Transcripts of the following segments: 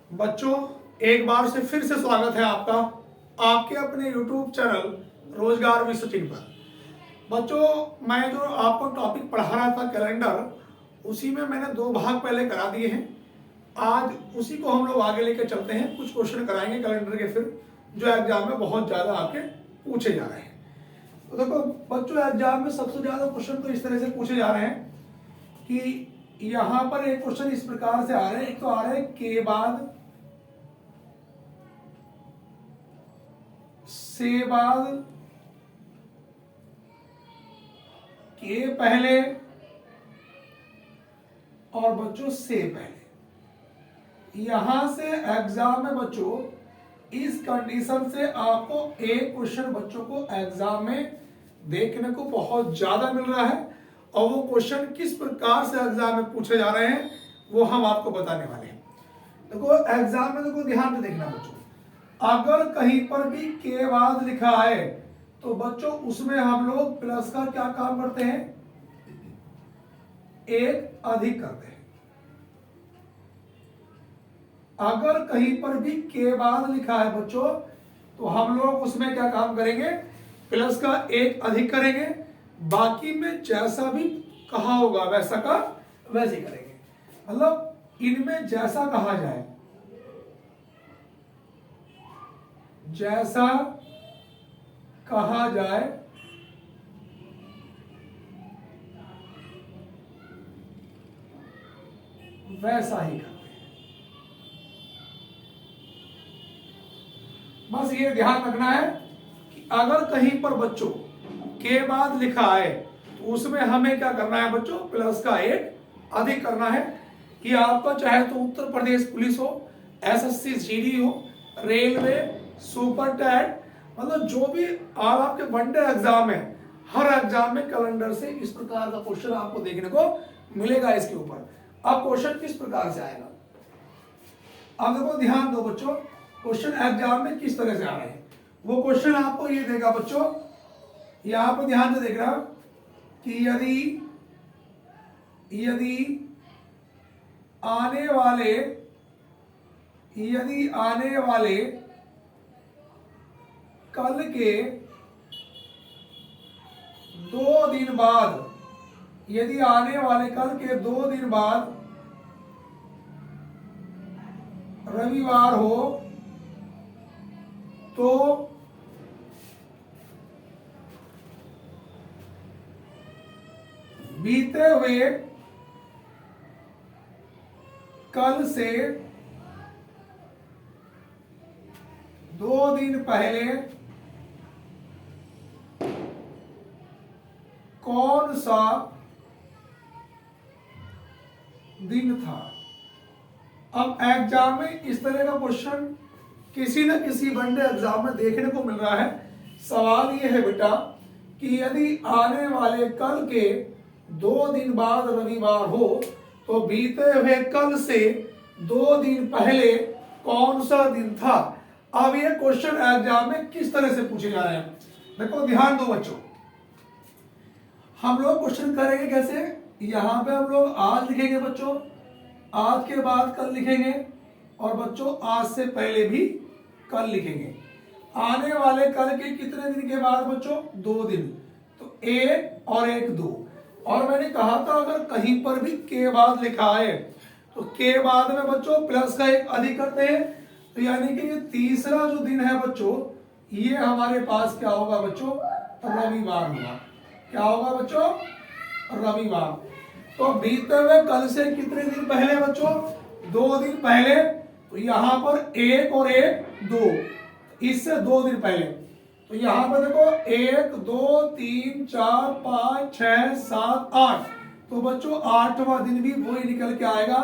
बच्चों, एक बार से फिर से स्वागत है आपका आपके अपने YouTube चैनल रोजगार विद सचिन पर। बच्चों, मैं जो आपको टॉपिक पढ़ा रहा था कैलेंडर, उसी में मैंने 2 भाग पहले करा दिए हैं। आज उसी को हम लोग आगे लेके चलते हैं। कुछ क्वेश्चन कराएंगे कैलेंडर के फिर, जो एग्जाम में बहुत ज़्यादा आपके पूछे जा रहे हैं। तो देखो बच्चों, एग्जाम में सबसे ज़्यादा क्वेश्चन तो इस तरह से पूछे जा रहे हैं कि यहाँ पर एक क्वेश्चन इस प्रकार से आ रहे हैं। एक तो आ रहा है के बाद, से बाद, के पहले और बच्चों से पहले। यहां से एग्जाम में बच्चों इस कंडीशन से आपको एक क्वेश्चन बच्चों को एग्जाम में देखने को बहुत ज्यादा मिल रहा है, और वो क्वेश्चन किस प्रकार से एग्जाम में पूछे जा रहे हैं वो हम आपको बताने वाले हैं। देखो एग्जाम में देखो ध्यान से देखना बच्चों, अगर कहीं पर भी के बाद लिखा है तो बच्चों उसमें हम लोग प्लस का क्या काम करते हैं, एक अधिक करते हैं। अगर कहीं पर भी के बाद लिखा है बच्चों तो हम लोग उसमें क्या काम करेंगे, प्लस का एक अधिक करेंगे। बाकी में जैसा भी कहा होगा वैसा का वैसे करेंगे। मतलब इनमें जैसा कहा जाए, जैसा कहा जाए वैसा ही करते हैं। बस ये ध्यान रखना है कि अगर कहीं पर बच्चों के बाद लिखा है तो उसमें हमें क्या करना है बच्चों, प्लस का एक अधिक करना है। कि आपका चाहे तो उत्तर प्रदेश पुलिस हो, एसएससी जीडी हो, रेलवे, सुपर टैट, मतलब जो भी आज आपके वनडे एग्जाम है, हर एग्जाम में कैलेंडर से इस प्रकार का क्वेश्चन आपको देखने को मिलेगा। इसके ऊपर अब क्वेश्चन किस प्रकार से आएगा, अब देखो ध्यान दो बच्चों, क्वेश्चन एग्जाम में किस तरह से आ रहे हैं। वो क्वेश्चन आपको ये देगा बच्चों, यहां पर ध्यान से देख रहा कि यदि आने वाले कल के 2 दिन बाद, यदि आने वाले कल के 2 दिन बाद रविवार हो तो बीते हुए कल से 2 दिन पहले कौन सा दिन था। अब एग्जाम में इस तरह का क्वेश्चन किसी न किसी वनडे एग्जाम में देखने को मिल रहा है। सवाल यह है बेटा कि यदि आने वाले कल के 2 दिन बाद रविवार हो तो बीते हुए कल से 2 दिन पहले कौन सा दिन था। अब ये क्वेश्चन एग्जाम में किस तरह से पूछे जा रहे हैं, देखो ध्यान दो बच्चों। हम लोग क्वेश्चन करेंगे कैसे, यहां पे हम लोग आज लिखेंगे बच्चों, आज के बाद कल लिखेंगे, और बच्चों आज से पहले भी कल लिखेंगे। आने वाले कल के कितने दिन के बाद बच्चों, 2 दिन, तो 1 और 1 2। और मैंने कहा था अगर कहीं पर भी के बाद लिखा है तो के बाद में बच्चों प्लस का एक अधिक करते हैं। तो यानी कि ये तीसरा जो दिन है बच्चों, ये हमारे पास क्या होगा बच्चों, रविवार होगा। क्या होगा बच्चों, रविवार। तो बीते हुए कल से कितने दिन पहले बच्चों, 2 दिन पहले। तो यहां पर 1 और 1 2, इससे 2 दिन पहले। तो यहां पर देखो 1 2 3 4 5 6 7 8, तो बच्चों 8वां दिन भी वही निकल के आएगा।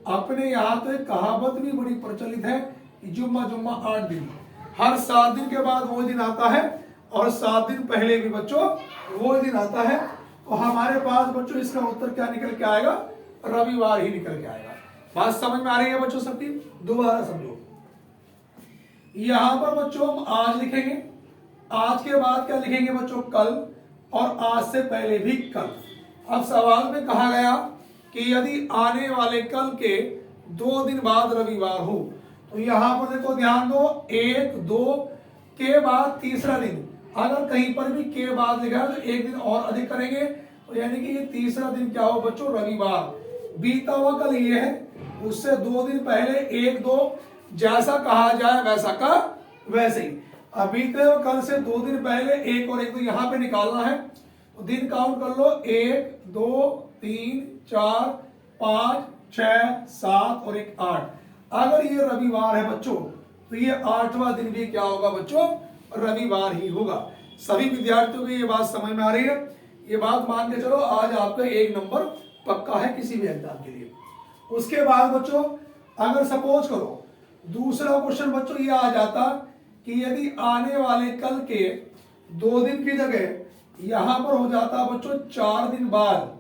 अपने यहाँ तो एक कहावत भी बड़ी प्रचलित है कि जुम्मा 8 दिन, हर 7 दिन के बाद वो दिन आता है, और 7 दिन पहले भी बच्चों वो दिन आता है। तो हमारे पास बच्चों इसका उत्तर क्या निकल के आएगा, रविवार ही निकल के आएगा। बात समझ में आ रही है बच्चों सबकी, दोबारा समझो। यहां पर बच्चों हम आज लिखेंगे, आज के बाद क्या लिखेंगे बच्चों, कल, और आज से पहले भी कल। अब सवाल में कहा गया कि यदि आने वाले कल के 2 दिन बाद रविवार हो, तो यहाँ पर देखो ध्यान दो, 1 2 के बाद तीसरा दिन, अगर कहीं पर भी के बाद लिखा है तो एक दिन और अधिक करेंगे, तो यानी कि ये तीसरा दिन क्या हो बच्चों, रविवार। बीता हुआ कल ये है, उससे 2 दिन पहले 1 2 जैसा कहा जाए वैसा का वैसे ही। अब बीते हुए कल से 2 दिन पहले 1 और 1 तो यहाँ पे निकालना है, तो दिन काउंट कर लो, 1 2 3 4 5 6 7 और 1 8। अगर ये रविवार है बच्चों तो ये 8वां दिन भी क्या होगा बच्चों, रविवार ही होगा। सभी विद्यार्थियों को ये बात समझ में आ रही है? ये बात मान के चलो, आज आपका 1 नंबर पक्का है किसी भी एग्जाम के लिए। उसके बाद बच्चों अगर सपोज करो दूसरा क्वेश्चन बच्चों ये आ जाता कि यदि आने वाले कल के 2 दिन की जगह यहां पर हो जाता बच्चों 4 दिन बाद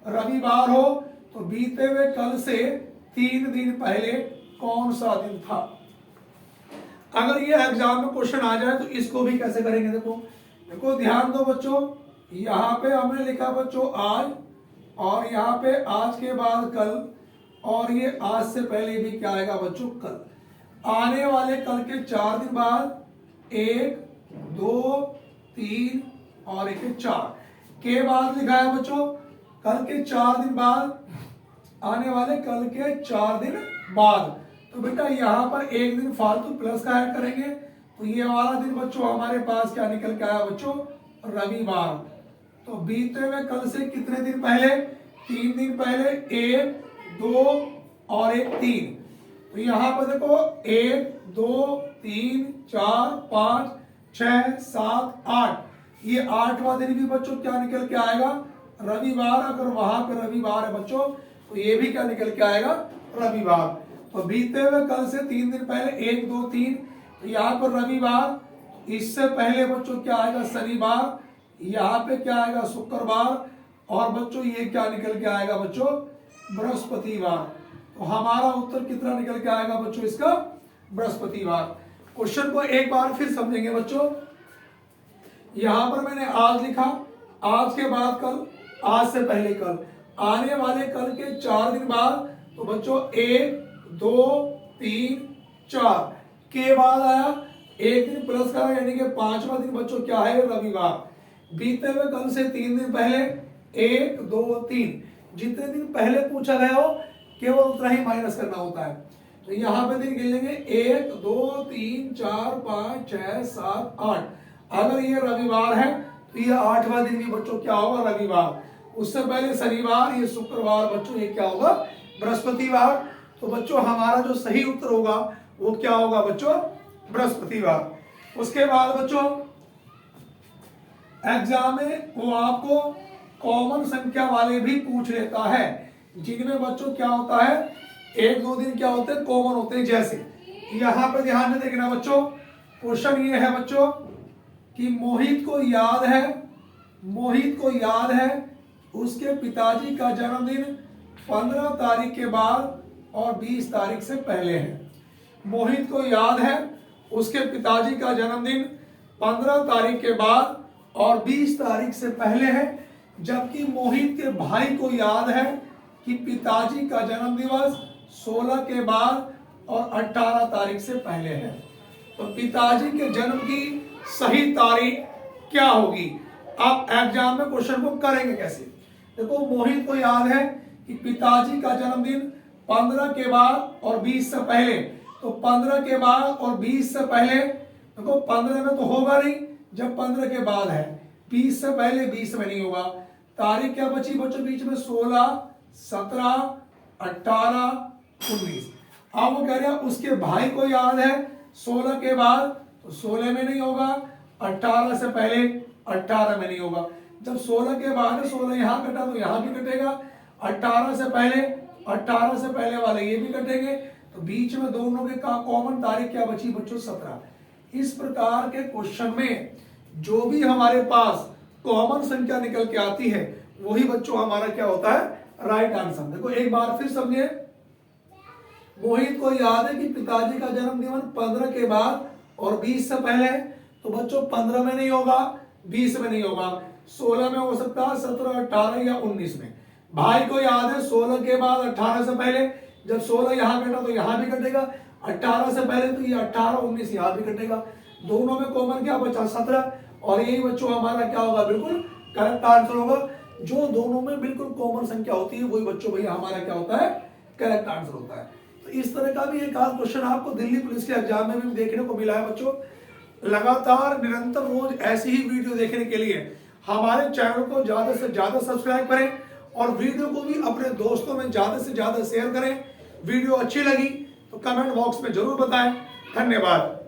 रविवार हो, तो बीते हुए कल से 3 दिन पहले कौन सा दिन था। अगर ये एग्जाम में क्वेश्चन आ जाए तो इसको भी कैसे करेंगे, देखो देखो ध्यान दो बच्चों, यहाँ पे हमने लिखा बच्चों आज, और यहाँ पे आज के बाद कल, और ये आज से पहले भी क्या आएगा बच्चों, कल। आने वाले कल के 4 दिन बाद 1 2 3 और 1 4 के बाद लिखा है बच्चों कल के 4 दिन बाद, आने वाले कल के 4 दिन बाद। तो बेटा यहाँ पर एक दिन फालतू प्लस का ऐड करेंगे, तो ये वाला दिन बच्चों हमारे पास क्या निकल के आया बच्चों, रविवार। तो बीते हुए कल से कितने दिन पहले, 3 दिन पहले, 1 2 और 1 3। तो यहाँ पर देखो 1 2 3 4 5 6 7 8, ये 8वां दिन भी बच्चों क्या निकल के आएगा, रविवार। अगर वहां पर रविवार है बच्चों तो ये भी क्या निकल के आएगा, रविवार। तो बीते हुए कल से 3 दिन पहले 1 2 3, तो यहाँ पर रविवार, इससे पहले बच्चों क्या आएगा, शनिवार, यहाँ पे क्या आएगा, शुक्रवार, और बच्चों ये क्या निकल के आएगा बच्चों, बृहस्पतिवार। तो हमारा उत्तर कितना निकल के आएगा बच्चों इसका, बृहस्पतिवार। क्वेश्चन को एक बार फिर समझेंगे बच्चों। यहां पर मैंने आज लिखा, आज के बाद कल, आज से पहले कल, आने वाले कल के 4 दिन बाद, तो बच्चों 1 2 3 4 के बाद आया, एक दिन प्लस का, यानी कि 5वां दिन बच्चों क्या है, रविवार। बीते हुए कल से 3 दिन पहले 1 2 3, जितने दिन पहले पूछा गया हो केवल उतना ही माइनस करना होता है। तो यहाँ पे दिन गिन लेंगे, 1 2 3 4 5 6 7 8। अगर ये रविवार है तो ये 8वां दिन भी बच्चों क्या होगा, रविवार। उससे पहले शनिवार, ये शुक्रवार, बच्चों ये क्या होगा, बृहस्पतिवार। तो बच्चों हमारा जो सही उत्तर होगा वो क्या होगा बच्चों, बृहस्पतिवार। उसके बाद बच्चों एग्जाम में वो आपको कॉमन संख्या वाले भी पूछ लेता है, जिनमें बच्चों क्या होता है, 1 2 दिन क्या होते हैं, कॉमन होते हैं। जैसे यहां पे ध्यान से देखना बच्चों, क्वेश्चन ये है बच्चों कि मोहित को याद है उसके पिताजी का जन्मदिन 15 तारीख के बाद और 20 तारीख से पहले है। मोहित को याद है उसके पिताजी का जन्मदिन 15 तारीख के बाद और 20 तारीख से पहले है, जबकि मोहित के भाई को याद है कि पिताजी का जन्म दिवस 16 के बाद और 18 तारीख से पहले है। तो पिताजी के जन्म की सही तारीख क्या होगी। आप एग्जाम में क्वेश्चन को करेंगे कैसे, देखो मोहित को याद है कि पिताजी का जन्मदिन 15 के बाद और 20 से पहले, तो 15 के बाद और 20 से पहले, देखो 15 में तो होगा नहीं जब 15 के बाद है, 20 से पहले 20 में नहीं होगा। तारीख क्या बची बच्चों बीच में, 16 17 18 19। अब वो कह रहे हैं उसके भाई को याद है 16 के बाद, तो 16 में नहीं होगा, 18 से पहले 18 में नहीं होगा। जब 16 के बाद 16 यहाँ कटा तो यहाँ भी कटेगा, 18 से पहले वाले ये भी कटेंगे, तो बीच में दोनों के का कॉमन तारीख क्या बची बच्चों, 17। इस प्रकार के क्वेश्चन में जो भी हमारे पास कॉमन संख्या निकल के आती है वही बच्चों हमारा क्या होता है, राइट आंसर। देखो एक बार फिर समझिए, मोहित को याद है कि पिताजी का जन्मदिन 15 के बाद और 20 से पहले है, तो बच्चों 15 में नहीं होगा, 20 में नहीं होगा, 16 में हो सकता है, 17 18 या 19 में। भाई को याद है 16 के बाद 18 से पहले, जब 16 यहाँ कटा तो यहाँ भी कटेगा, 18 से पहले तो ये 18 19 यहाँ भी कटेगा, दोनों में कॉमन क्या बचा 17, और यही बच्चों हमारा क्या होगा, बिल्कुल करेक्ट आंसर होगा। जो दोनों में बिल्कुल कॉमन संख्या होती है वही बच्चों भैया हमारा क्या होता है, करेक्ट आंसर होता है। तो इस तरह का भी एक आध क्वेश्चन आपको दिल्ली पुलिस के एग्जाम में भी देखने को मिला है बच्चों। लगातार निरंतर रोज ऐसी ही वीडियो देखने के लिए हमारे चैनल को ज्यादा से ज्यादा सब्सक्राइब करें और वीडियो को भी अपने दोस्तों में ज्यादा से ज्यादा शेयर करें। वीडियो अच्छी लगी तो कमेंट बॉक्स में जरूर बताएं। धन्यवाद।